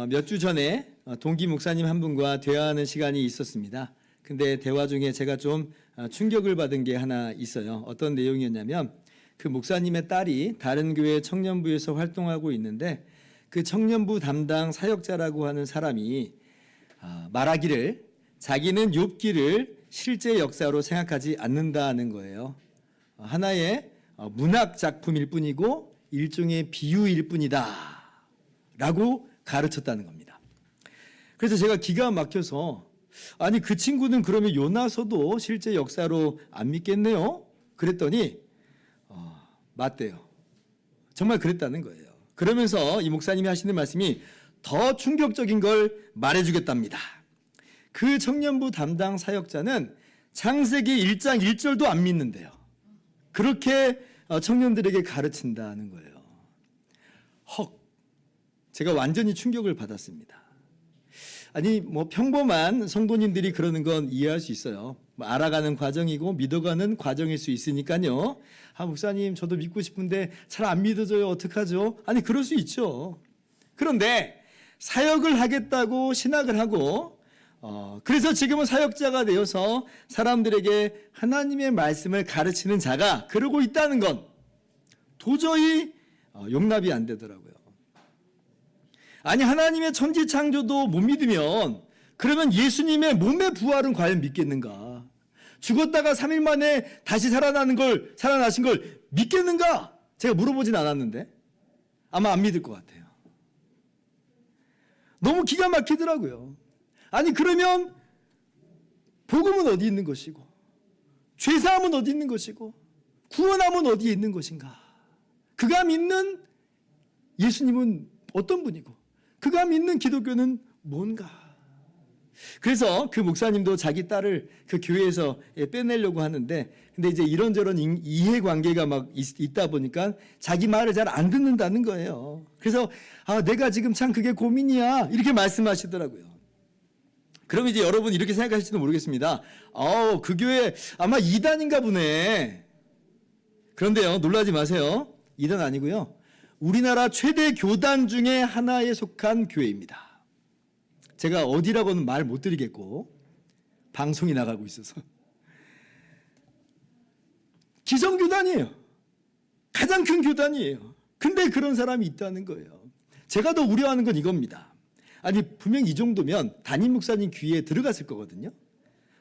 몇 주 전에 동기 목사님 한 분과 대화하는 시간이 있었습니다. 근데 대화 중에 제가 좀 충격을 받은 게 하나 있어요. 어떤 내용이었냐면 그 목사님의 딸이 다른 교회 청년부에서 활동하고 있는데 그 청년부 담당 사역자라고 하는 사람이 말하기를 자기는 욥기를 실제 역사로 생각하지 않는다는 거예요. 하나의 문학 작품일 뿐이고 일종의 비유일 뿐이다 라고 가르쳤다는 겁니다. 그래서 제가 기가 막혀서 아니 그 친구는 그러면 요나서도 실제 역사로 안 믿겠네요? 그랬더니 맞대요. 정말 그랬다는 거예요. 그러면서 이 목사님이 하시는 말씀이 더 충격적인 걸 말해주겠답니다. 그 청년부 담당 사역자는 창세기 1장 1절도 안 믿는데요. 그렇게 청년들에게 가르친다는 거예요. 헉, 제가 완전히 충격을 받았습니다. 아니 뭐 평범한 성도님들이 그러는 건 이해할 수 있어요. 알아가는 과정이고 믿어가는 과정일 수 있으니까요. 목사님 저도 믿고 싶은데 잘 안 믿어져요. 어떡하죠? 아니 그럴 수 있죠. 그런데 사역을 하겠다고 신학을 하고 그래서 지금은 사역자가 되어서 사람들에게 하나님의 말씀을 가르치는 자가 그러고 있다는 건 도저히 용납이 안 되더라고요. 아니 하나님의 천지창조도 못 믿으면 그러면 예수님의 몸의 부활은 과연 믿겠는가? 죽었다가 3일 만에 다시 살아나신 걸 믿겠는가? 제가 물어보진 않았는데 아마 안 믿을 것 같아요. 너무 기가 막히더라고요. 아니 그러면 복음은 어디 있는 것이고 죄사함은 어디 있는 것이고 구원함은 어디에 있는 것인가? 그가 믿는 예수님은 어떤 분이고 그가 믿는 기독교는 뭔가? 그래서 그 목사님도 자기 딸을 그 교회에서 빼내려고 하는데 근데 이제 이런저런 이해관계가 막 있다 보니까 자기 말을 잘 안 듣는다는 거예요. 그래서 내가 지금 참 그게 고민이야 이렇게 말씀하시더라고요. 그럼 이제 여러분 이렇게 생각하실지도 모르겠습니다. 그 교회 아마 이단인가 보네. 그런데요 놀라지 마세요. 이단 아니고요. 우리나라 최대 교단 중에 하나에 속한 교회입니다. 제가 어디라고는 말 못 드리겠고 방송이 나가고 있어서 기성교단이에요. 가장 큰 교단이에요. 근데 그런 사람이 있다는 거예요. 제가 더 우려하는 건 이겁니다. 아니 분명 이 정도면 담임 목사님 귀에 들어갔을 거거든요.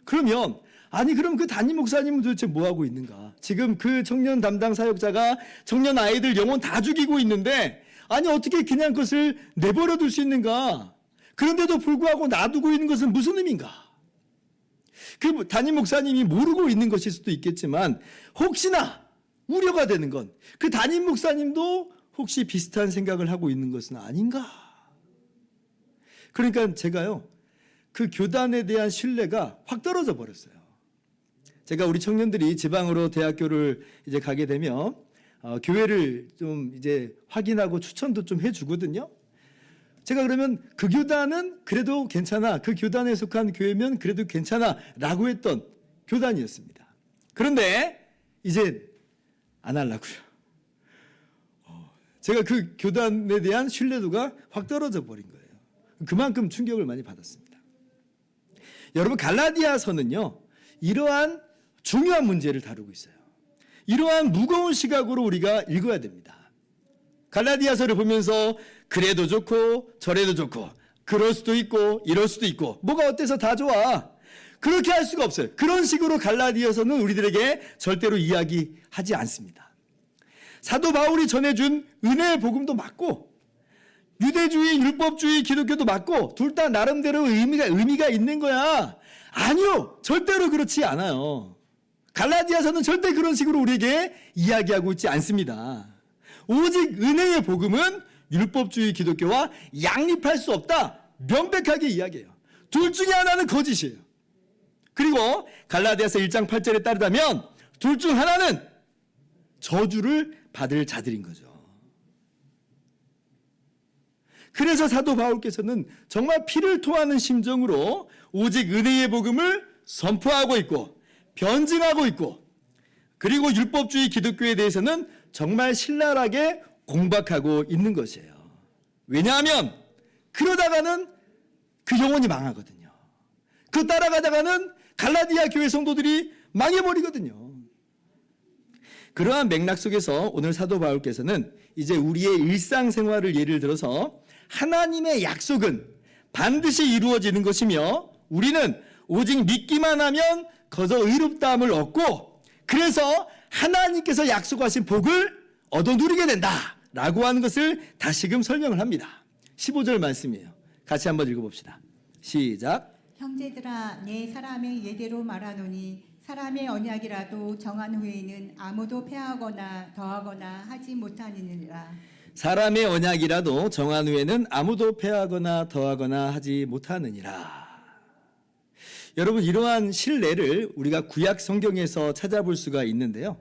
그러면 그럼 그 담임 목사님은 도대체 뭐하고 있는가? 지금 그 청년 담당 사역자가 청년 아이들 영혼 다 죽이고 있는데 어떻게 그냥 그것을 내버려 둘 수 있는가? 그런데도 불구하고 놔두고 있는 것은 무슨 의미인가? 그 담임 목사님이 모르고 있는 것일 수도 있겠지만 혹시나 우려가 되는 건 그 담임 목사님도 혹시 비슷한 생각을 하고 있는 것은 아닌가? 그러니까 제가요 그 교단에 대한 신뢰가 확 떨어져 버렸어요. 제가 우리 청년들이 지방으로 대학교를 이제 가게 되면 교회를 좀 이제 확인하고 추천도 좀 해주거든요. 제가 그러면 그 교단은 그래도 괜찮아. 그 교단에 속한 교회면 그래도 괜찮아. 라고 했던 교단이었습니다. 그런데 이제 안 하려고요. 제가 그 교단에 대한 신뢰도가 확 떨어져 버린 거예요. 그만큼 충격을 많이 받았습니다. 여러분 갈라디아서는요. 이러한 중요한 문제를 다루고 있어요. 이러한 무거운 시각으로 우리가 읽어야 됩니다. 갈라디아서를 보면서 그래도 좋고 저래도 좋고 그럴 수도 있고 이럴 수도 있고 뭐가 어때서 다 좋아. 그렇게 할 수가 없어요. 그런 식으로 갈라디아서는 우리들에게 절대로 이야기하지 않습니다. 사도 바울이 전해준 은혜의 복음도 맞고 유대주의, 율법주의, 기독교도 맞고 둘 다 나름대로 의미가 있는 거야. 아니요. 절대로 그렇지 않아요. 갈라디아서는 절대 그런 식으로 우리에게 이야기하고 있지 않습니다. 오직 은혜의 복음은 율법주의 기독교와 양립할 수 없다. 명백하게 이야기해요. 둘 중에 하나는 거짓이에요. 그리고 갈라디아서 1장 8절에 따르자면 둘 중 하나는 저주를 받을 자들인 거죠. 그래서 사도 바울께서는 정말 피를 토하는 심정으로 오직 은혜의 복음을 선포하고 있고 변증하고 있고 그리고 율법주의 기독교에 대해서는 정말 신랄하게 공박하고 있는 것이에요. 왜냐하면 그러다가는 그 영혼이 망하거든요. 그 따라가다가는 갈라디아 교회 성도들이 망해버리거든요. 그러한 맥락 속에서 오늘 사도 바울께서는 이제 우리의 일상생활을 예를 들어서 하나님의 약속은 반드시 이루어지는 것이며 우리는 오직 믿기만 하면 거저 의롭다함을 얻고 그래서 하나님께서 약속하신 복을 얻어 누리게 된다라고 하는 것을 다시금 설명을 합니다. 15절 말씀이에요. 같이 한번 읽어봅시다. 시작. 형제들아 내 사람의 예대로 말하노니 사람의 언약이라도 정한 후에는 아무도 패하거나 더하거나 하지 못하느니라. 사람의 언약이라도 정한 후에는 아무도 패하거나 더하거나 하지 못하느니라. 여러분 이러한 신뢰를 우리가 구약 성경에서 찾아볼 수가 있는데요.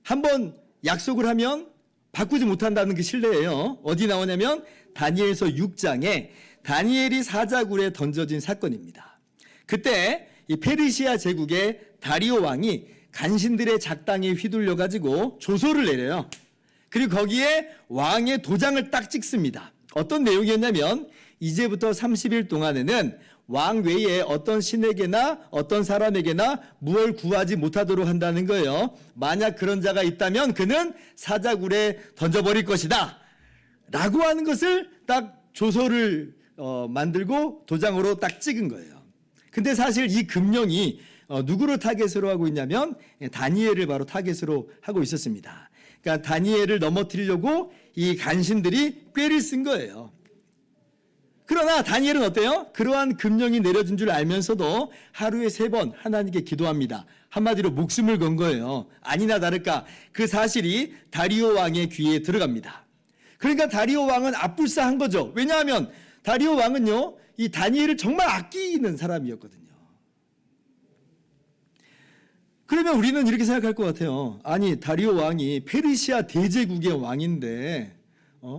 한번 약속을 하면 바꾸지 못한다는 그 신뢰예요. 어디 나오냐면 다니엘서 6장에 다니엘이 사자굴에 던져진 사건입니다. 그때 이 페르시아 제국의 다리오 왕이 간신들의 작당에 휘둘려 가지고 조소를 내려요. 그리고 거기에 왕의 도장을 딱 찍습니다. 어떤 내용이었냐면 이제부터 30일 동안에는 왕 외에 어떤 신에게나 어떤 사람에게나 무엇을 구하지 못하도록 한다는 거예요. 만약 그런 자가 있다면 그는 사자굴에 던져버릴 것이다 라고 하는 것을 딱 조서를 만들고 도장으로 딱 찍은 거예요. 근데 사실 이 금령이 누구를 타겟으로 하고 있냐면 다니엘을 바로 타겟으로 하고 있었습니다. 그러니까 다니엘을 넘어뜨리려고 이 간신들이 꾀를 쓴 거예요. 그러나 다니엘은 어때요? 그러한 금령이 내려진 줄 알면서도 하루에 3번 하나님께 기도합니다. 한마디로 목숨을 건 거예요. 아니나 다를까 그 사실이 다리오 왕의 귀에 들어갑니다. 그러니까 다리오 왕은 압불사한 거죠. 왜냐하면 다리오 왕은요 이 다니엘을 정말 아끼는 사람이었거든요. 그러면 우리는 이렇게 생각할 것 같아요. 아니 다리오 왕이 페르시아 대제국의 왕인데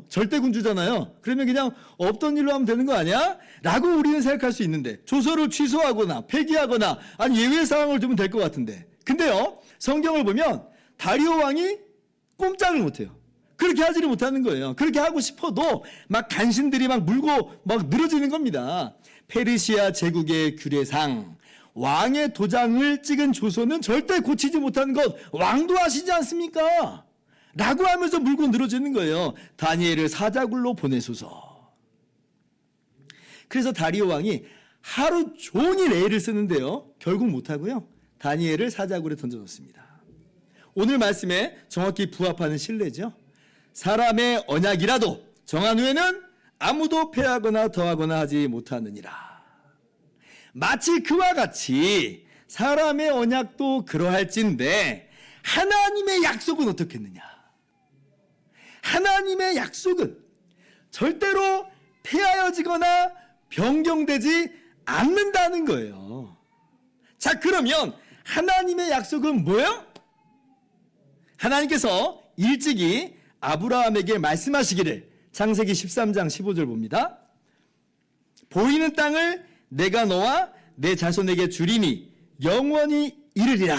절대군주잖아요. 그러면 그냥 없던 일로 하면 되는 거 아니야? 라고 우리는 생각할 수 있는데 조서를 취소하거나 폐기하거나 아니 예외 사항을 두면 될 것 같은데 근데요 성경을 보면 다리오 왕이 꼼짝을 못해요. 그렇게 하지를 못하는 거예요. 그렇게 하고 싶어도 막 간신들이 막 물고 막 늘어지는 겁니다. 페르시아 제국의 규례상 왕의 도장을 찍은 조서는 절대 고치지 못하는 것 왕도 아시지 않습니까? 라고 하면서 물고 늘어지는 거예요. 다니엘을 사자굴로 보내소서. 그래서 다리오 왕이 하루 종일 애를 쓰는데요. 결국 못하고요. 다니엘을 사자굴에 던져놓습니다. 오늘 말씀에 정확히 부합하는 신뢰죠. 사람의 언약이라도 정한 후에는 아무도 패하거나 더하거나 하지 못하느니라. 마치 그와 같이 사람의 언약도 그러할진데 하나님의 약속은 어떻겠느냐? 하나님의 약속은 절대로 폐하여지거나 변경되지 않는다는 거예요. 자, 그러면 하나님의 약속은 뭐예요? 하나님께서 일찍이 아브라함에게 말씀하시기를 창세기 13장 15절 봅니다. 보이는 땅을 내가 너와 내 자손에게 주리니 영원히 이르리라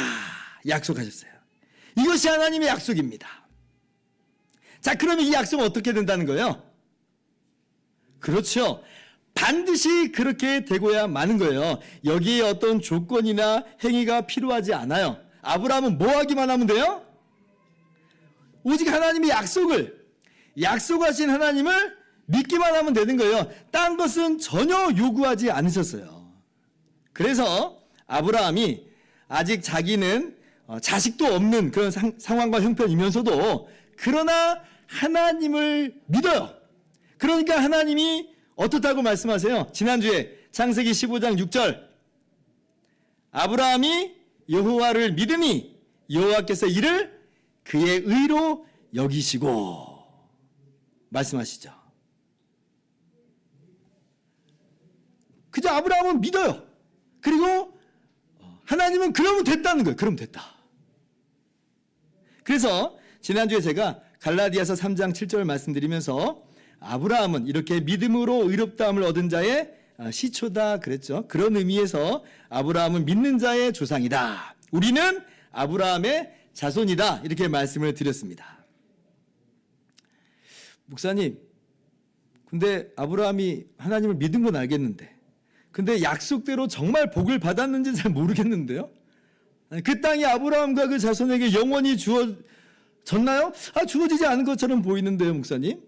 약속하셨어요. 이것이 하나님의 약속입니다. 자, 그러면 이 약속은 어떻게 된다는 거예요? 그렇죠. 반드시 그렇게 되고야 마는 거예요. 여기에 어떤 조건이나 행위가 필요하지 않아요. 아브라함은 뭐 하기만 하면 돼요? 오직 하나님의 약속하신 하나님을 믿기만 하면 되는 거예요. 딴 것은 전혀 요구하지 않으셨어요. 그래서 아브라함이 아직 자기는 자식도 없는 그런 상황과 형편이면서도 그러나 하나님을 믿어요. 그러니까 하나님이 어떻다고 말씀하세요? 지난주에 창세기 15장 6절 아브라함이 여호와를 믿으니 여호와께서 이를 그의 의로 여기시고 말씀하시죠. 그저 아브라함은 믿어요. 그리고 하나님은 그러면 됐다는 거예요. 그럼 됐다. 그래서 지난주에 제가 갈라디아서 3장 7절 말씀드리면서 아브라함은 이렇게 믿음으로 의롭다함을 얻은 자의 시초다 그랬죠. 그런 의미에서 아브라함은 믿는 자의 조상이다. 우리는 아브라함의 자손이다. 이렇게 말씀을 드렸습니다. 목사님, 근데 아브라함이 하나님을 믿은 건 알겠는데, 근데 약속대로 정말 복을 받았는지 잘 모르겠는데요. 그 땅이 아브라함과 그 자손에게 영원히 주어졌나요? 주어지지 않은 것처럼 보이는데요, 목사님.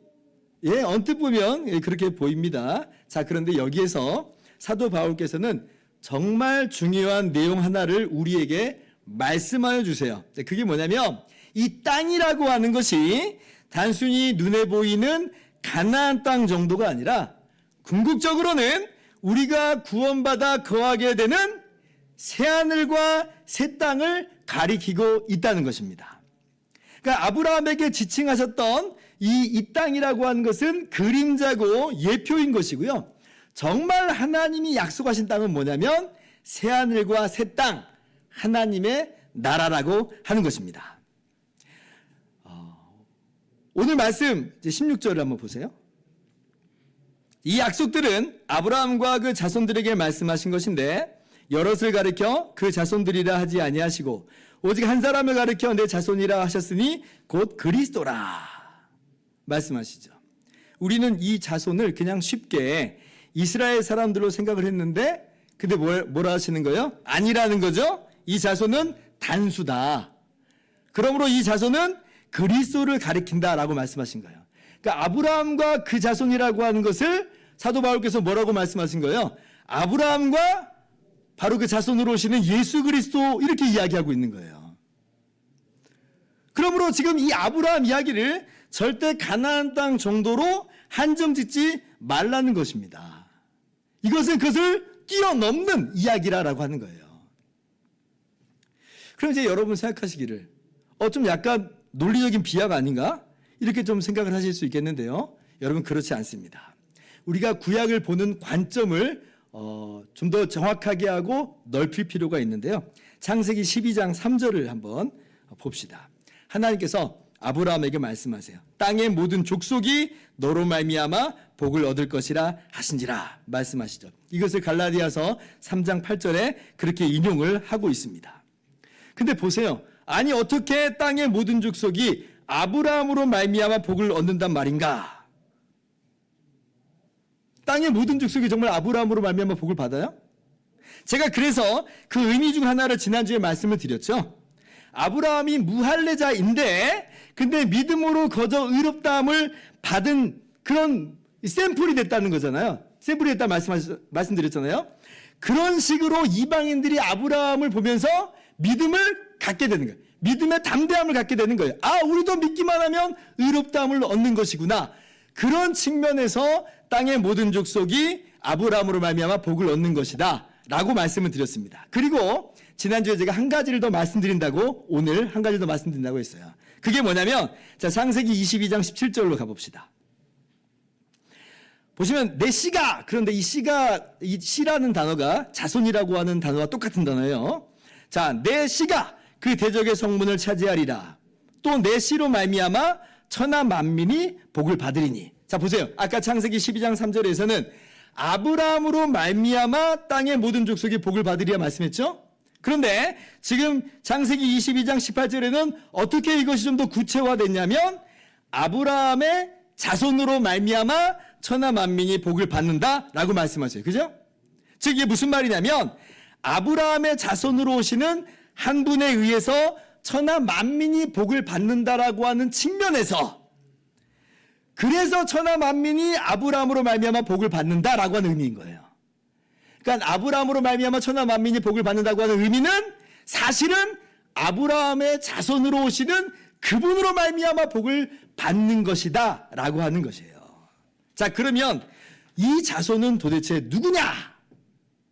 예, 언뜻 보면 그렇게 보입니다. 자, 그런데 여기에서 사도 바울께서는 정말 중요한 내용 하나를 우리에게 말씀하여 주세요. 그게 뭐냐면 이 땅이라고 하는 것이 단순히 눈에 보이는 가나안 땅 정도가 아니라 궁극적으로는 우리가 구원받아 거하게 되는 새하늘과 새 땅을 가리키고 있다는 것입니다. 그러니까 아브라함에게 지칭하셨던 이 땅이라고 하는 것은 그림자고 예표인 것이고요. 정말 하나님이 약속하신 땅은 뭐냐면 새하늘과 새 땅, 하나님의 나라라고 하는 것입니다. 오늘 말씀 16절을 한번 보세요. 이 약속들은 아브라함과 그 자손들에게 말씀하신 것인데 여럿을 가리켜 그 자손들이라 하지 아니하시고 오직 한 사람을 가리켜 내 자손이라 하셨으니 곧 그리스도라 말씀하시죠. 우리는 이 자손을 그냥 쉽게 이스라엘 사람들로 생각을 했는데 근데 뭐라 하시는 거예요? 아니라는 거죠. 이 자손은 단수다. 그러므로 이 자손은 그리스도를 가리킨다라고 말씀하신 거예요. 그러니까 아브라함과 그 자손이라고 하는 것을 사도 바울께서 뭐라고 말씀하신 거예요? 아브라함과 바로 그 자손으로 오시는 예수 그리스도 이렇게 이야기하고 있는 거예요. 그러므로 지금 이 아브라함 이야기를 절대 가나안 땅 정도로 한정짓지 말라는 것입니다. 이것은 그것을 뛰어넘는 이야기라고 하는 거예요. 그럼 이제 여러분 생각하시기를 좀 약간 논리적인 비약 아닌가? 이렇게 좀 생각을 하실 수 있겠는데요. 여러분 그렇지 않습니다. 우리가 구약을 보는 관점을 좀 더 정확하게 하고 넓힐 필요가 있는데요. 창세기 12장 3절을 한번 봅시다. 하나님께서 아브라함에게 말씀하세요. 땅의 모든 족속이 너로 말미암아 복을 얻을 것이라 하신지라 말씀하시죠. 이것을 갈라디아서 3장 8절에 그렇게 인용을 하고 있습니다. 근데 보세요. 아니 어떻게 땅의 모든 족속이 아브라함으로 말미암아 복을 얻는단 말인가? 땅의 모든 족속이 정말 아브라함으로 말미암아 복을 받아요? 제가 그래서 그 의미 중 하나를 지난주에 말씀을 드렸죠. 아브라함이 무할례자인데 근데 믿음으로 거저 의롭다함을 받은 그런 샘플이 됐다는 거잖아요. 샘플이 됐다 말씀드렸잖아요. 그런 식으로 이방인들이 아브라함을 보면서 믿음을 갖게 되는 거예요. 믿음의 담대함을 갖게 되는 거예요. 우리도 믿기만 하면 의롭다함을 얻는 것이구나. 그런 측면에서 땅의 모든 족속이 아브라함으로 말미암아 복을 얻는 것이다 라고 말씀을 드렸습니다. 그리고 지난주에 제가 한 가지를 더 말씀드린다고 오늘 한 가지 더 말씀드린다고 했어요. 그게 뭐냐면 자 창세기 22장 17절로 가봅시다. 보시면 내 씨가, 그런데 이 씨라는 단어가 자손이라고 하는 단어와 똑같은 단어예요. 자, 내 씨가 그 대적의 성문을 차지하리라. 또 내 씨로 말미암아 천하 만민이 복을 받으리니. 자, 보세요. 아까 창세기 12장 3절에서는 아브라함으로 말미암아 땅의 모든 족속이 복을 받으리라 말씀했죠? 그런데 지금 창세기 22장 18절에는 어떻게 이것이 좀 더 구체화됐냐면 아브라함의 자손으로 말미암아 천하 만민이 복을 받는다라고 말씀하세요. 그죠? 즉 이게 무슨 말이냐면 아브라함의 자손으로 오시는 한 분에 의해서 천하 만민이 복을 받는다라고 하는 측면에서 그래서 천하 만민이 아브라함으로 말미암아 복을 받는다라고 하는 의미인 거예요. 그러니까 아브라함으로 말미암아 천하 만민이 복을 받는다고 하는 의미는 사실은 아브라함의 자손으로 오시는 그분으로 말미암아 복을 받는 것이다라고 하는 것이에요. 자, 그러면 이 자손은 도대체 누구냐?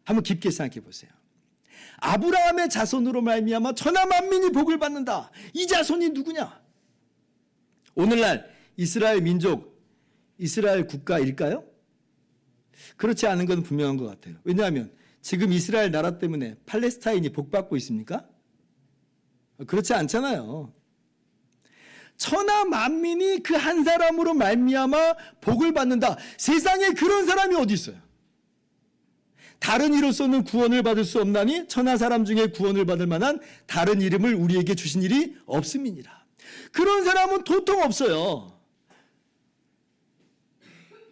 한번 깊게 생각해 보세요. 아브라함의 자손으로 말미암아 천하 만민이 복을 받는다. 이 자손이 누구냐? 오늘날 이스라엘 민족, 이스라엘 국가일까요? 그렇지 않은 건 분명한 것 같아요. 왜냐하면 지금 이스라엘 나라 때문에 팔레스타인이 복받고 있습니까? 그렇지 않잖아요. 천하 만민이 그 한 사람으로 말미암아 복을 받는다. 세상에 그런 사람이 어디 있어요? 다른 이로서는 구원을 받을 수 없나니 천하 사람 중에 구원을 받을 만한 다른 이름을 우리에게 주신 일이 없음이니라. 그런 사람은 도통 없어요.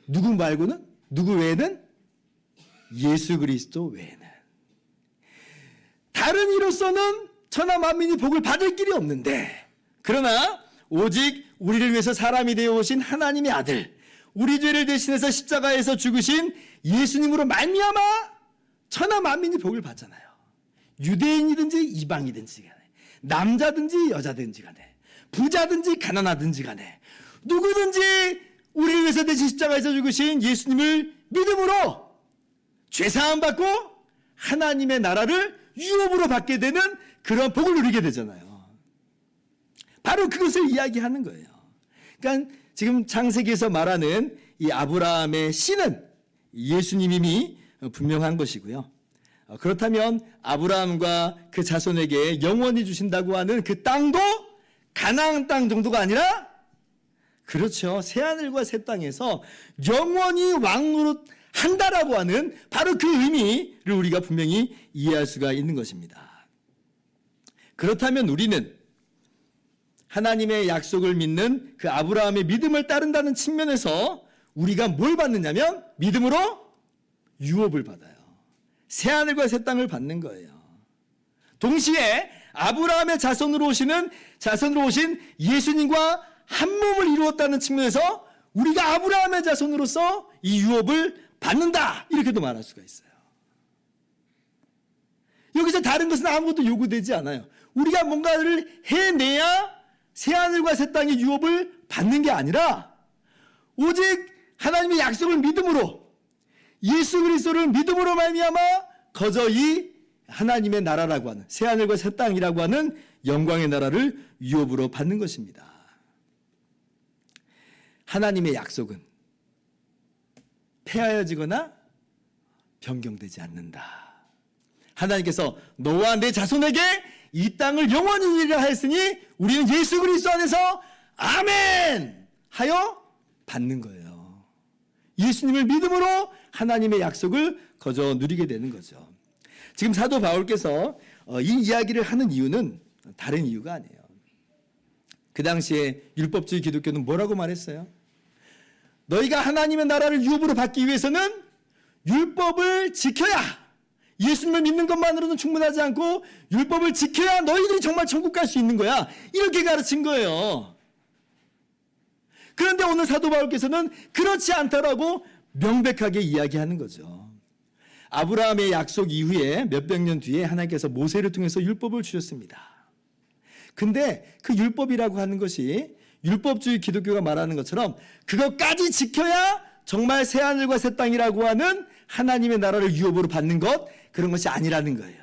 누구 말고는? 누구 외에는? 예수 그리스도 외에는. 다른 이로서는 천하 만민이 복을 받을 길이 없는데, 그러나 오직 우리를 위해서 사람이 되어 오신 하나님의 아들, 우리 죄를 대신해서 십자가에서 죽으신 예수님으로 말미암아 천하 만민이 복을 받잖아요. 유대인이든지 이방이든지 간에, 남자든지 여자든지 간에, 부자든지 가난하든지 간에, 누구든지 우리를 위해서 대신 십자가에서 죽으신 예수님을 믿음으로 죄사함 받고 하나님의 나라를 유업으로 받게 되는 그런 복을 누리게 되잖아요. 바로 그것을 이야기하는 거예요. 그러니까 지금 창세기에서 말하는 이 아브라함의 씨는 예수님임이 분명한 것이고요. 그렇다면 아브라함과 그 자손에게 영원히 주신다고 하는 그 땅도 가나안 땅 정도가 아니라, 그렇죠, 새하늘과 새 땅에서 영원히 왕노릇 한다라고 하는 바로 그 의미를 우리가 분명히 이해할 수가 있는 것입니다. 그렇다면 우리는 하나님의 약속을 믿는 그 아브라함의 믿음을 따른다는 측면에서 우리가 뭘 받느냐면 믿음으로 유업을 받아요. 새하늘과 새 땅을 받는 거예요. 동시에 아브라함의 자손으로 오신 예수님과 한 몸을 이루었다는 측면에서 우리가 아브라함의 자손으로서 이 유업을 받는다, 이렇게도 말할 수가 있어요. 여기서 다른 것은 아무것도 요구되지 않아요. 우리가 뭔가를 해내야 새하늘과 새 땅의 유업을 받는 게 아니라 오직 하나님의 약속을 믿음으로, 예수 그리스도를 믿음으로 말미암아 거저히 하나님의 나라라고 하는, 새하늘과 새 땅이라고 하는 영광의 나라를 유업으로 받는 것입니다. 하나님의 약속은 폐하여지거나 변경되지 않는다. 하나님께서 너와 내 자손에게 이 땅을 영원히 누리라 하였으니 우리는 예수 그리스도 안에서 아멘 하여 받는 거예요. 예수님을 믿음으로 하나님의 약속을 거저 누리게 되는 거죠. 지금 사도 바울께서 이 이야기를 하는 이유는 다른 이유가 아니에요. 그 당시에 율법주의 기독교는 뭐라고 말했어요? 너희가 하나님의 나라를 유업으로 받기 위해서는 율법을 지켜야, 예수님을 믿는 것만으로는 충분하지 않고 율법을 지켜야 너희들이 정말 천국 갈 수 있는 거야, 이렇게 가르친 거예요. 그런데 오늘 사도 바울께서는 그렇지 않다라고 명백하게 이야기하는 거죠. 아브라함의 약속 이후에 몇백 년 뒤에 하나님께서 모세를 통해서 율법을 주셨습니다. 근데 그 율법이라고 하는 것이 율법주의 기독교가 말하는 것처럼 그것까지 지켜야 정말 새하늘과 새 땅이라고 하는 하나님의 나라를 유업으로 받는 것, 그런 것이 아니라는 거예요.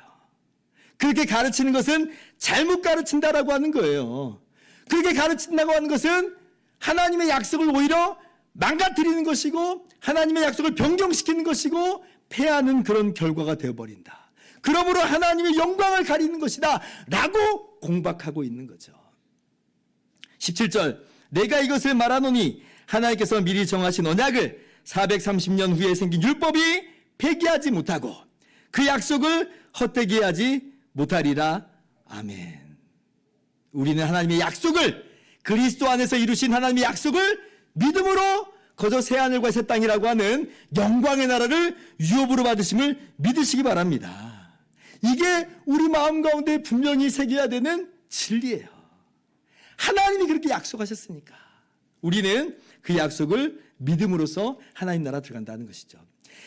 그렇게 가르치는 것은 잘못 가르친다라고 하는 거예요. 그렇게 가르친다고 하는 것은 하나님의 약속을 오히려 망가뜨리는 것이고 하나님의 약속을 변경시키는 것이고 패하는 그런 결과가 되어버린다. 그러므로 하나님의 영광을 가리는 것이다 라고 공박하고 있는 거죠. 17절, 내가 이것을 말하노니 하나님께서 미리 정하신 언약을 430년 후에 생긴 율법이 폐기하지 못하고 그 약속을 헛되게 하지 못하리라. 아멘. 우리는 하나님의 약속을, 그리스도 안에서 이루신 하나님의 약속을 믿음으로 거저 새하늘과 새 땅이라고 하는 영광의 나라를 유업으로 받으심을 믿으시기 바랍니다. 이게 우리 마음 가운데 분명히 새겨야 되는 진리예요. 하나님이 그렇게 약속하셨으니까 우리는 그 약속을 믿음으로써 하나님 나라 들어간다는 것이죠.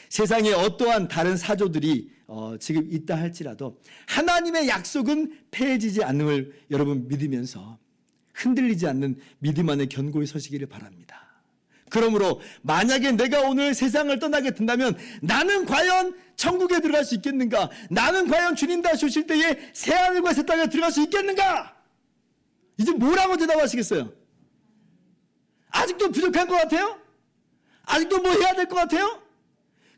세상에 어떠한 다른 사조들이 지금 있다 할지라도 하나님의 약속은 폐해지지 않음을 여러분 믿으면서 흔들리지 않는 믿음 안에 견고히 서시기를 바랍니다. 그러므로 만약에 내가 오늘 세상을 떠나게 된다면 나는 과연 천국에 들어갈 수 있겠는가? 나는 과연 주님 다시 오실 때에 새하늘과 새 땅에 들어갈 수 있겠는가? 이제 뭐라고 대답하시겠어요? 아직도 부족한 것 같아요? 아직도 뭐 해야 될 것 같아요?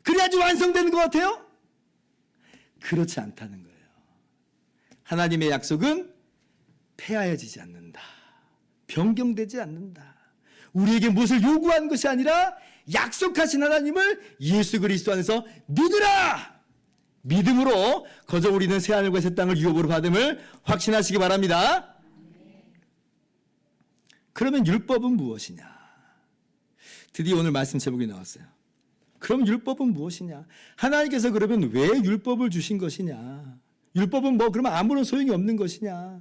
그래야지 완성되는 것 같아요? 그렇지 않다는 거예요. 하나님의 약속은 폐하여지지 않는다. 변경되지 않는다. 우리에게 무엇을 요구한 것이 아니라 약속하신 하나님을 예수 그리스도 안에서 믿으라! 믿음으로 거저 우리는 새하늘과 새 땅을 유업으로 받음을 확신하시기 바랍니다. 그러면 율법은 무엇이냐? 드디어 오늘 말씀 제목이 나왔어요. 그럼 율법은 무엇이냐? 하나님께서 그러면 왜 율법을 주신 것이냐? 율법은 뭐 그러면 아무런 소용이 없는 것이냐?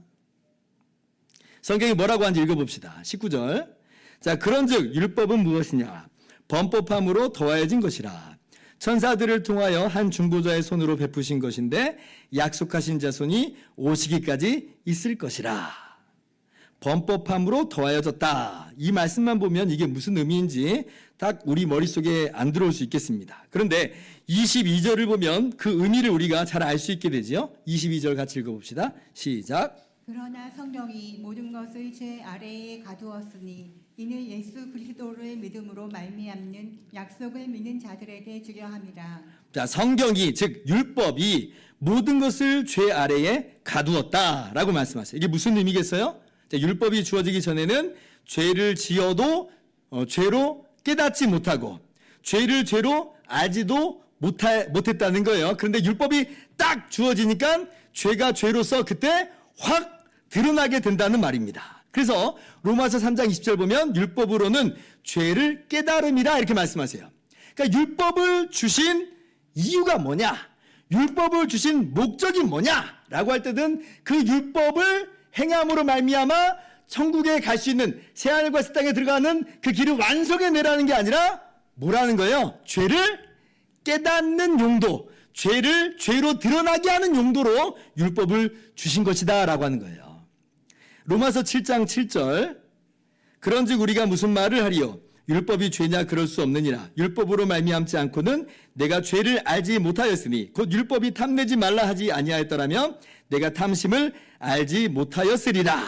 성경이 뭐라고 하는지 읽어봅시다. 19절. 자, 그런즉 율법은 무엇이냐? 범법함으로 더하여진 것이라. 천사들을 통하여 한 중보자의 손으로 베푸신 것인데 약속하신 자손이 오시기까지 있을 것이라. 범법함으로 더하여졌다. 이 말씀만 보면 이게 무슨 의미인지 딱 우리 머릿속에 안 들어올 수 있겠습니다. 그런데 22절을 보면 그 의미를 우리가 잘 알 수 있게 되죠. 22절 같이 읽어봅시다. 시작. 그러나 성령이 모든 것을 죄 아래에 가두었으니 이는 예수 그리스도를 믿음으로 말미암는 약속을 믿는 자들에게 주려 함이라. 자, 성경이 즉 율법이 모든 것을 죄 아래에 가두었다라고 말씀하세요. 이게 무슨 의미겠어요? 자, 율법이 주어지기 전에는 죄를 지어도 죄로 깨닫지 못하고 죄를 죄로 알지도 못했다는 거예요. 그런데 율법이 딱 주어지니까 죄가 죄로서 그때 확 드러나게 된다는 말입니다. 그래서 로마서 3장 20절 보면 율법으로는 죄를 깨달음이라 이렇게 말씀하세요. 그러니까 율법을 주신 이유가 뭐냐? 율법을 주신 목적이 뭐냐라고 할 때는 그 율법을 행함으로 말미암아 천국에 갈 수 있는 새하늘과 새 땅에 들어가는 그 길을 완성해내라는 게 아니라 뭐라는 거예요? 죄를 깨닫는 용도, 죄를 죄로 드러나게 하는 용도로 율법을 주신 것이다 라고 하는 거예요. 로마서 7장 7절. 그런즉 우리가 무슨 말을 하리요? 율법이 죄냐? 그럴 수 없느니라. 율법으로 말미암지 않고는 내가 죄를 알지 못하였으니 곧 율법이 탐내지 말라 하지 아니하였더라면 내가 탐심을 알지 못하였으리라.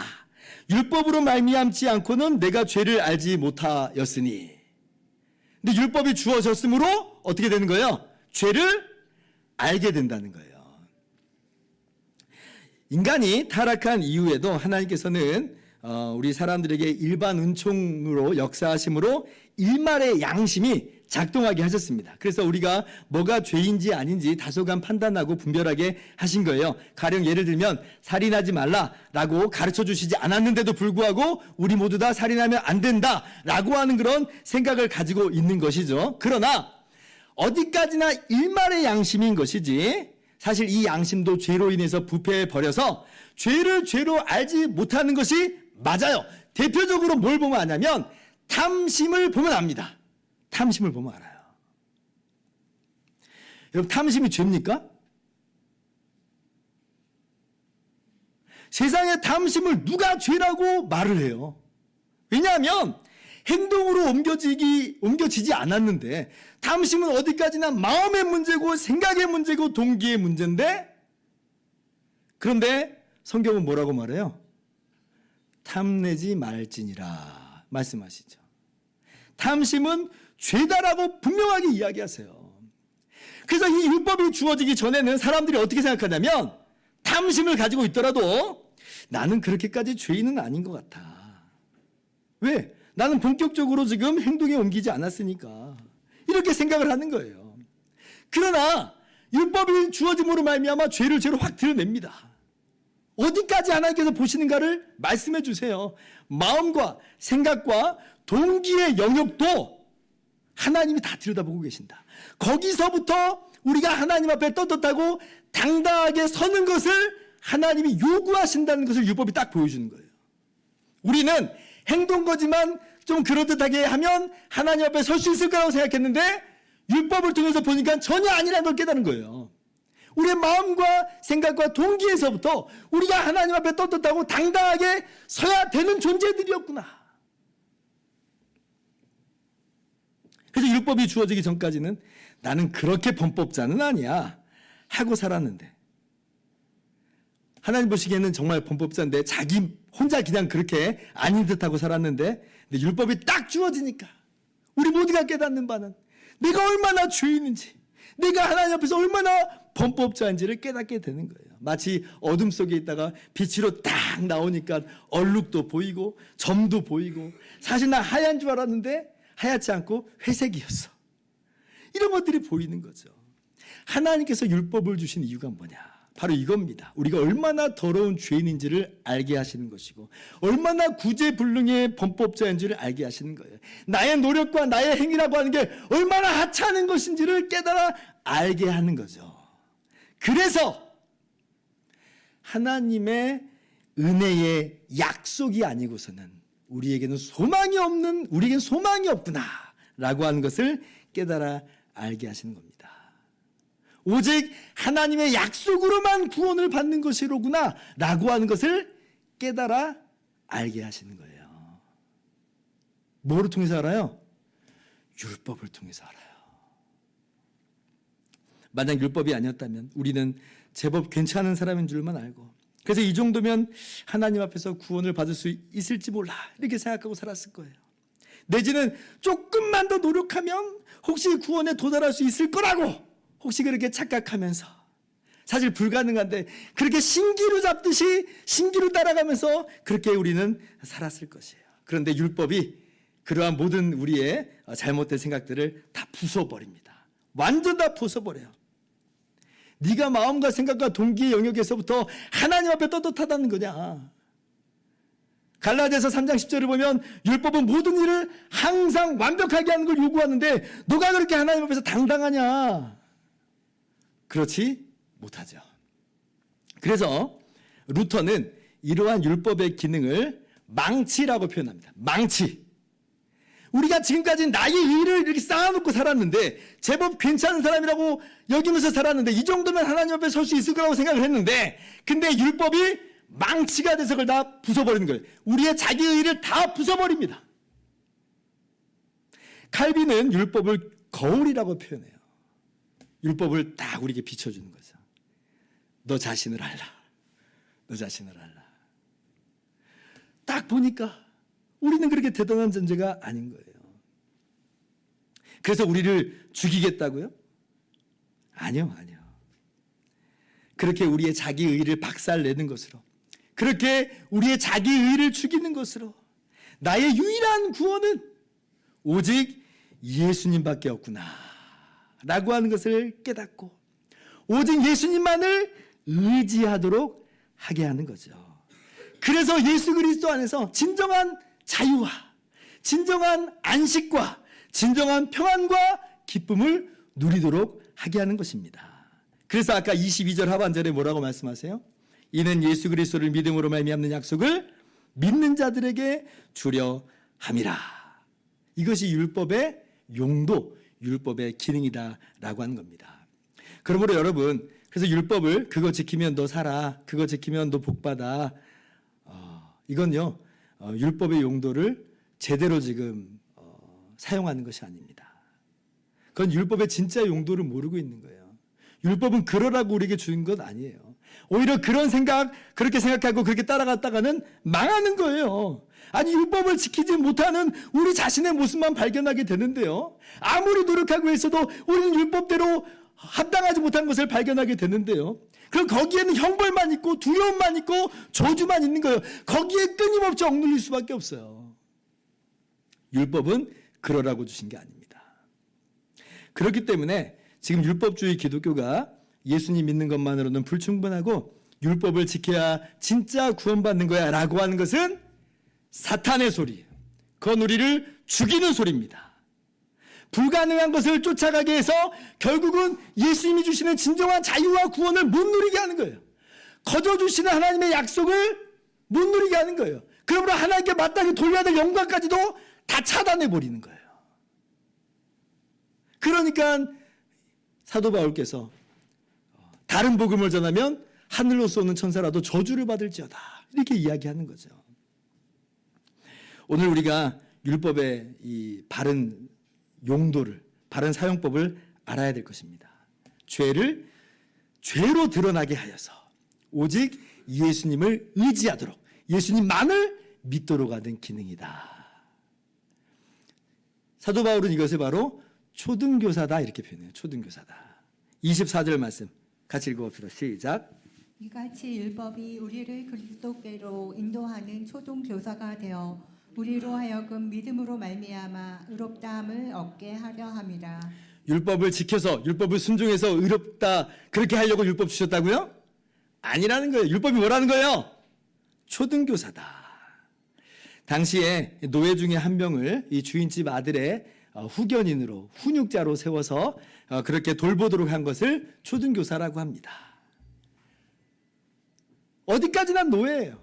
율법으로 말미암지 않고는 내가 죄를 알지 못하였으니. 근데 율법이 주어졌으므로 어떻게 되는 거예요? 죄를 알게 된다는 거예요. 인간이 타락한 이후에도 하나님께서는 우리 사람들에게 일반 은총으로 역사하심으로 일말의 양심이 작동하게 하셨습니다. 그래서 우리가 뭐가 죄인지 아닌지 다소간 판단하고 분별하게 하신 거예요. 가령 예를 들면 살인하지 말라라고 가르쳐 주시지 않았는데도 불구하고 우리 모두 다 살인하면 안 된다라고 하는 그런 생각을 가지고 있는 것이죠. 그러나 어디까지나 일말의 양심인 것이지 사실 이 양심도 죄로 인해서 부패해버려서 죄를 죄로 알지 못하는 것이 맞아요. 대표적으로 뭘 보면 아냐면 탐심을 보면 압니다. 탐심을 보면 알아요. 여러분, 탐심이 죄입니까? 세상에 탐심을 누가 죄라고 말을 해요? 왜냐하면 행동으로 옮겨지지 않았는데 탐심은 어디까지나 마음의 문제고 생각의 문제고 동기의 문제인데 그런데 성경은 뭐라고 말해요? 탐내지 말지니라 말씀하시죠. 탐심은 죄다라고 분명하게 이야기하세요. 그래서 이 율법이 주어지기 전에는 사람들이 어떻게 생각하냐면 탐심을 가지고 있더라도 나는 그렇게까지 죄인은 아닌 것 같아. 왜? 나는 본격적으로 지금 행동에 옮기지 않았으니까 이렇게 생각을 하는 거예요. 그러나 율법이 주어짐으로 말미암아 죄를 죄로 확 드러냅니다. 어디까지 하나님께서 보시는가를 말씀해 주세요. 마음과 생각과 동기의 영역도 하나님이 다 들여다보고 계신다. 거기서부터 우리가 하나님 앞에 떳떳하고 당당하게 서는 것을 하나님이 요구하신다는 것을 율법이 딱 보여주는 거예요. 우리는 행동거지만 좀 그럴듯하게 하면 하나님 앞에 설 수 있을 거라고 생각했는데 율법을 통해서 보니까 전혀 아니라는 걸 깨달은 거예요. 우리의 마음과 생각과 동기에서부터 우리가 하나님 앞에 떳떳하고 당당하게 서야 되는 존재들이었구나. 그래서 율법이 주어지기 전까지는 나는 그렇게 범법자는 아니야 하고 살았는데 하나님 보시기에는 정말 범법자인데 자기 혼자 그냥 그렇게 아닌 듯하고 살았는데 근데 율법이 딱 주어지니까 우리 모두가 깨닫는 바는 내가 얼마나 죄인인지 내가 하나님 앞에서 얼마나 범법자인지를 깨닫게 되는 거예요. 마치 어둠 속에 있다가 빛으로 딱 나오니까 얼룩도 보이고 점도 보이고 사실 나 하얀 줄 알았는데 하얗지 않고 회색이었어. 이런 것들이 보이는 거죠. 하나님께서 율법을 주신 이유가 뭐냐? 바로 이겁니다. 우리가 얼마나 더러운 죄인인지를 알게 하시는 것이고 얼마나 구제불능의 범법자인지를 알게 하시는 거예요. 나의 노력과 나의 행위라고 하는 게 얼마나 하찮은 것인지를 깨달아 알게 하는 거죠. 그래서 하나님의 은혜의 약속이 아니고서는 우리에게는 소망이 없구나 라고 하는 것을 깨달아 알게 하시는 겁니다. 오직 하나님의 약속으로만 구원을 받는 것이로구나 라고 하는 것을 깨달아 알게 하시는 거예요. 뭐를 통해서 알아요? 율법을 통해서 알아요. 만약 율법이 아니었다면 우리는 제법 괜찮은 사람인 줄만 알고 그래서 이 정도면 하나님 앞에서 구원을 받을 수 있을지 몰라 이렇게 생각하고 살았을 거예요. 내지는 조금만 더 노력하면 혹시 구원에 도달할 수 있을 거라고 혹시 그렇게 착각하면서 사실 불가능한데 그렇게 신기루 잡듯이 신기루 따라가면서 그렇게 우리는 살았을 것이에요. 그런데 율법이 그러한 모든 우리의 잘못된 생각들을 다 부숴버립니다. 완전 다 부숴버려요. 네가 마음과 생각과 동기의 영역에서부터 하나님 앞에 떳떳하다는 거냐. 갈라디아서 3장 10절을 보면 율법은 모든 일을 항상 완벽하게 하는 걸 요구하는데 너가 그렇게 하나님 앞에서 당당하냐. 그렇지 못하죠. 그래서 루터는 이러한 율법의 기능을 망치라고 표현합니다. 망치. 우리가 지금까지 나의 의를 이렇게 쌓아놓고 살았는데 제법 괜찮은 사람이라고 여기면서 살았는데 이 정도면 하나님 앞에 설 수 있을 거라고 생각을 했는데 근데 율법이 망치가 돼서 그걸 다 부숴버리는 거예요. 우리의 자기 의를 다 부숴버립니다. 칼빈은 율법을 거울이라고 표현해요. 율법을 딱 우리에게 비춰주는 거죠. 너 자신을 알라. 너 자신을 알라. 딱 보니까 우리는 그렇게 대단한 존재가 아닌 거예요. 그래서 우리를 죽이겠다고요? 아니요. 그렇게 우리의 자기 의를 박살내는 것으로 그렇게 우리의 자기 의를 죽이는 것으로 나의 유일한 구원은 오직 예수님밖에 없구나 라고 하는 것을 깨닫고 오직 예수님만을 의지하도록 하게 하는 거죠. 그래서 예수 그리스도 안에서 진정한 자유와 진정한 안식과 진정한 평안과 기쁨을 누리도록 하게 하는 것입니다. 그래서 아까 22절 하반절에 뭐라고 말씀하세요? 이는 예수 그리스도를 믿음으로 말미암는 약속을 믿는 자들에게 주려 함이라. 이것이 율법의 용도, 율법의 기능이다라고 하는 겁니다. 그러므로 여러분, 그래서 율법을 그거 지키면 너 살아, 그거 지키면 너 복받아. 이건요, 율법의 용도를 제대로 지금 사용하는 것이 아닙니다. 그건 율법의 진짜 용도를 모르고 있는 거예요. 율법은 그러라고 우리에게 주는 것 아니에요. 오히려 그런 생각, 그렇게 생각하고 그렇게 따라갔다가는 망하는 거예요. 아니 율법을 지키지 못하는 우리 자신의 모습만 발견하게 되는데요. 아무리 노력하고 있어도 우리는 율법대로 합당하지 못한 것을 발견하게 되는데요. 그럼 거기에는 형벌만 있고 두려움만 있고 저주만 있는 거예요. 거기에 끊임없이 억눌릴 수밖에 없어요. 율법은 그러라고 주신 게 아닙니다. 그렇기 때문에 지금 율법주의 기독교가 예수님 믿는 것만으로는 불충분하고 율법을 지켜야 진짜 구원받는 거야 라고 하는 것은 사탄의 소리, 그건 우리를 죽이는 소리입니다. 불가능한 것을 쫓아가게 해서 결국은 예수님이 주시는 진정한 자유와 구원을 못 누리게 하는 거예요. 거저 주시는 하나님의 약속을 못 누리게 하는 거예요. 그러므로 하나님께 마땅히 돌려야 될 영광까지도 다 차단해 버리는 거예요. 그러니까 사도 바울께서 다른 복음을 전하면 하늘로 쏘는 천사라도 저주를 받을지어다 이렇게 이야기하는 거죠. 오늘 우리가 율법의 이 바른 용도를, 바른 사용법을 알아야 될 것입니다. 죄를 죄로 드러나게 하여서 오직 예수님을 의지하도록, 예수님만을 믿도록 하는 기능이다. 사도 바울은 이것을 바로 초등교사다 이렇게 표현해요. 초등교사다. 24절 말씀 같이 읽어봅시다. 시작. 이같이 율법이 우리를 그리스도께로 인도하는 초등교사가 되어 우리로 하여금 믿음으로 말미암아 의롭다함을 얻게 하려 함이라. 율법을 지켜서 율법을 순종해서 의롭다 그렇게 하려고 율법 주셨다고요? 아니라는 거예요. 율법이 뭐라는 거예요? 초등교사다. 당시에 노예 중에 한 명을 이 주인집 아들의 후견인으로 훈육자로 세워서 그렇게 돌보도록 한 것을 초등교사라고 합니다. 어디까지나 노예예요.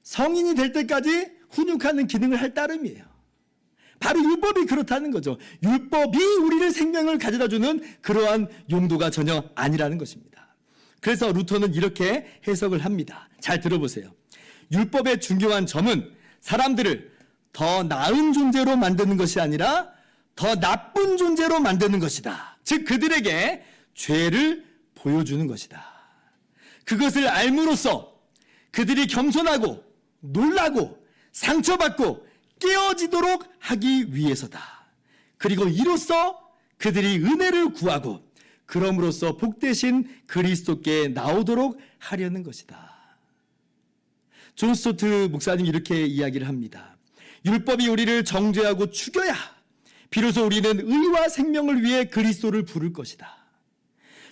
성인이 될 때까지 훈육하는 기능을 할 따름이에요. 바로 율법이 그렇다는 거죠. 율법이 우리를 생명을 가져다주는 그러한 용도가 전혀 아니라는 것입니다. 그래서 루터는 이렇게 해석을 합니다. 잘 들어보세요. 율법의 중요한 점은 사람들을 더 나은 존재로 만드는 것이 아니라 더 나쁜 존재로 만드는 것이다. 즉 그들에게 죄를 보여주는 것이다. 그것을 알므로써 그들이 겸손하고 놀라고 상처받고 깨어지도록 하기 위해서다. 그리고 이로써 그들이 은혜를 구하고 그럼으로써 복되신 그리스도께 나오도록 하려는 것이다. 존 스토트 목사님이 이렇게 이야기를 합니다. 율법이 우리를 정죄하고 죽여야 비로소 우리는 의와 생명을 위해 그리스도를 부를 것이다.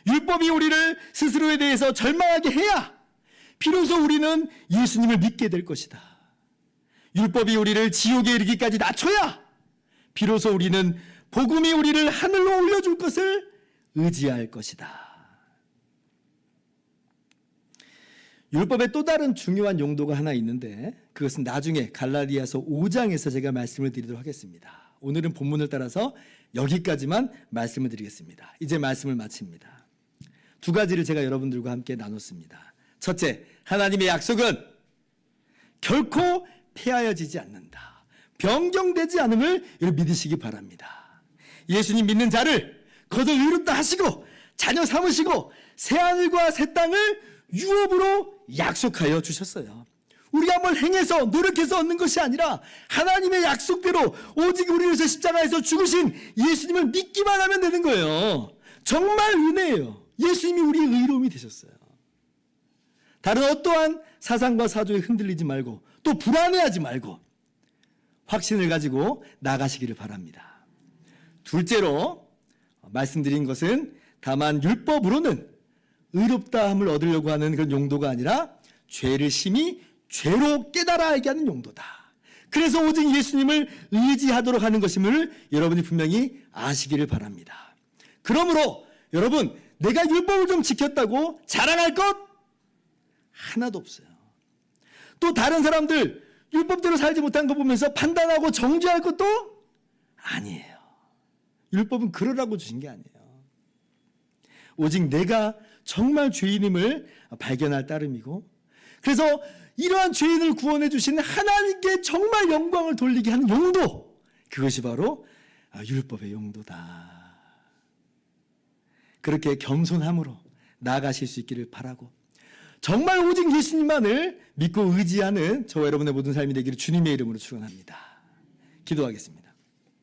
율법이 우리를 스스로에 대해서 절망하게 해야 비로소 우리는 예수님을 믿게 될 것이다. 율법이 우리를 지옥에 이르기까지 낮춰야 비로소 우리는 복음이 우리를 하늘로 올려줄 것을 의지할 것이다. 율법의 또 다른 중요한 용도가 하나 있는데 그것은 나중에 갈라디아서 5장에서 제가 말씀을 드리도록 하겠습니다. 오늘은 본문을 따라서 여기까지만 말씀을 드리겠습니다. 이제 말씀을 마칩니다. 두 가지를 제가 여러분들과 함께 나눴습니다. 첫째, 하나님의 약속은 결코 폐하여지지 않는다. 변경되지 않음을 믿으시기 바랍니다. 예수님 믿는 자를 거듭 의롭다 하시고 자녀 삼으시고 새하늘과 새 땅을 유업으로 약속하여 주셨어요. 우리가 뭘 행해서 노력해서 얻는 것이 아니라 하나님의 약속대로 오직 우리를 위해서 십자가에서 죽으신 예수님을 믿기만 하면 되는 거예요. 정말 은혜예요. 예수님이 우리의 의로움이 되셨어요. 다른 어떠한 사상과 사조에 흔들리지 말고 또 불안해하지 말고 확신을 가지고 나가시기를 바랍니다. 둘째로 말씀드린 것은 다만 율법으로는 의롭다함을 얻으려고 하는 그런 용도가 아니라 죄를 심히 죄로 깨달아 알게 하는 용도다. 그래서 오직 예수님을 의지하도록 하는 것임을 여러분이 분명히 아시기를 바랍니다. 그러므로 여러분 내가 율법을 좀 지켰다고 자랑할 것 하나도 없어요. 또 다른 사람들 율법대로 살지 못한 거 보면서 판단하고 정죄할 것도 아니에요. 율법은 그러라고 주신 게 아니에요. 오직 내가 정말 죄인임을 발견할 따름이고 그래서 이러한 죄인을 구원해 주시는 하나님께 정말 영광을 돌리게 하는 용도, 그것이 바로 율법의 용도다. 그렇게 겸손함으로 나아가실 수 있기를 바라고 정말 오직 예수님만을 믿고 의지하는 저와 여러분의 모든 삶이 되기를 주님의 이름으로 축원합니다. 기도하겠습니다.